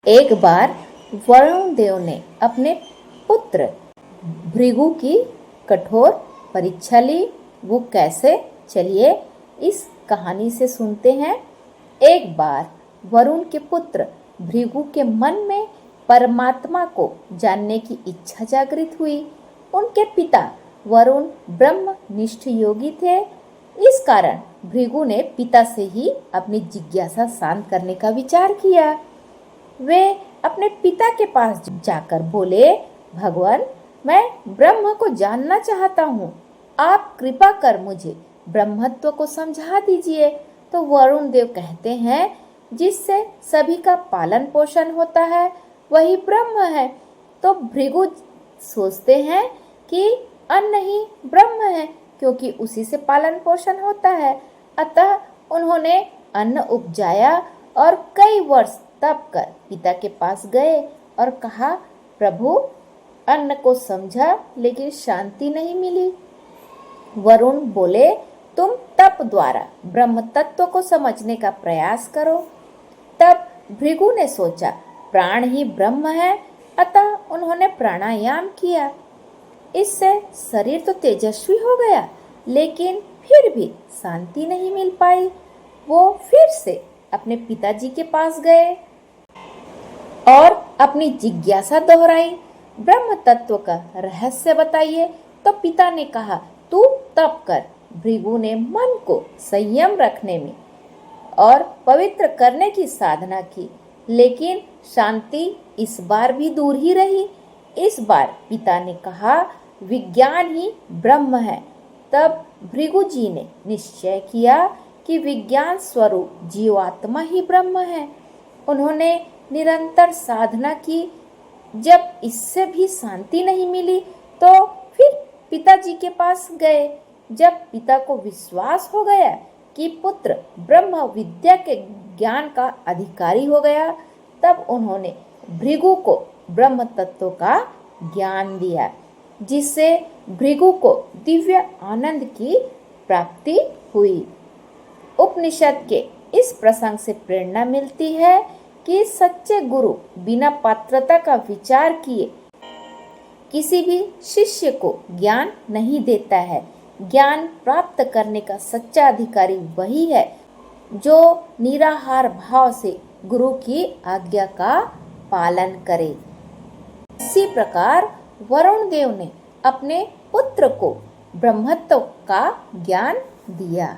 एक बार वरुण देव ने अपने पुत्र भृगु की कठोर परीक्षा ली। वो कैसे, चलिए इस कहानी से सुनते हैं। एक बार वरुण के पुत्र भृगु के मन में परमात्मा को जानने की इच्छा जागृत हुई। उनके पिता वरुण ब्रह्मनिष्ठ योगी थे। इस कारण भृगु ने पिता से ही अपनी जिज्ञासा शांत करने का विचार किया। वे अपने पिता के पास जाकर बोले, भगवान, मैं ब्रह्म को जानना चाहता हूँ। आप कृपा कर मुझे ब्रह्मत्व को समझा दीजिए। तो वरुण देव कहते हैं, जिससे सभी का पालन पोषण होता है वही ब्रह्म है। तो भृगु सोचते हैं कि अन्न ही ब्रह्म है, क्योंकि उसी से पालन पोषण होता है। अतः उन्होंने अन्न उपजाया और कई वर्ष तप कर पिता के पास गए और कहा, प्रभु, अन्न को समझा लेकिन शांति नहीं मिली। वरुण बोले, तुम तप द्वारा ब्रह्म तत्व को समझने का प्रयास करो। तब भृगु ने सोचा, प्राण ही ब्रह्म है। अतः उन्होंने प्राणायाम किया। इससे शरीर तो तेजस्वी हो गया, लेकिन फिर भी शांति नहीं मिल पाई। वो फिर से अपने पिताजी के पास गए और अपनी जिज्ञासा दोहराई, ब्रह्म तत्व का रहस्य बताइए। तो पिता ने कहा, तू तप कर। भृगु ने मन को संयम रखने में और पवित्र करने की साधना की, लेकिन शांति इस बार भी दूर ही रही। इस बार पिता ने कहा, विज्ञान ही ब्रह्म है। तब भृगु जी ने निश्चय किया कि विज्ञान स्वरूप जीवात्मा ही ब्रह्म है। उन्होंने निरंतर साधना की। जब इससे भी शांति नहीं मिली तो फिर पिताजी के पास गए। जब पिता को विश्वास हो गया कि पुत्र ब्रह्म विद्या के ज्ञान का अधिकारी हो गया, तब उन्होंने भृगु को ब्रह्म तत्व का ज्ञान दिया, जिससे भृगु को दिव्य आनंद की प्राप्ति हुई। उपनिषद के इस प्रसंग से प्रेरणा मिलती है कि सच्चे गुरु बिना पात्रता का विचार किए किसी भी शिष्य को ज्ञान नहीं देता है। ज्ञान प्राप्त करने का सच्चा अधिकारी वही है जो निराहार भाव से गुरु की आज्ञा का पालन करे। इसी प्रकार वरुण देव ने अपने पुत्र को ब्रह्मत्व का ज्ञान दिया।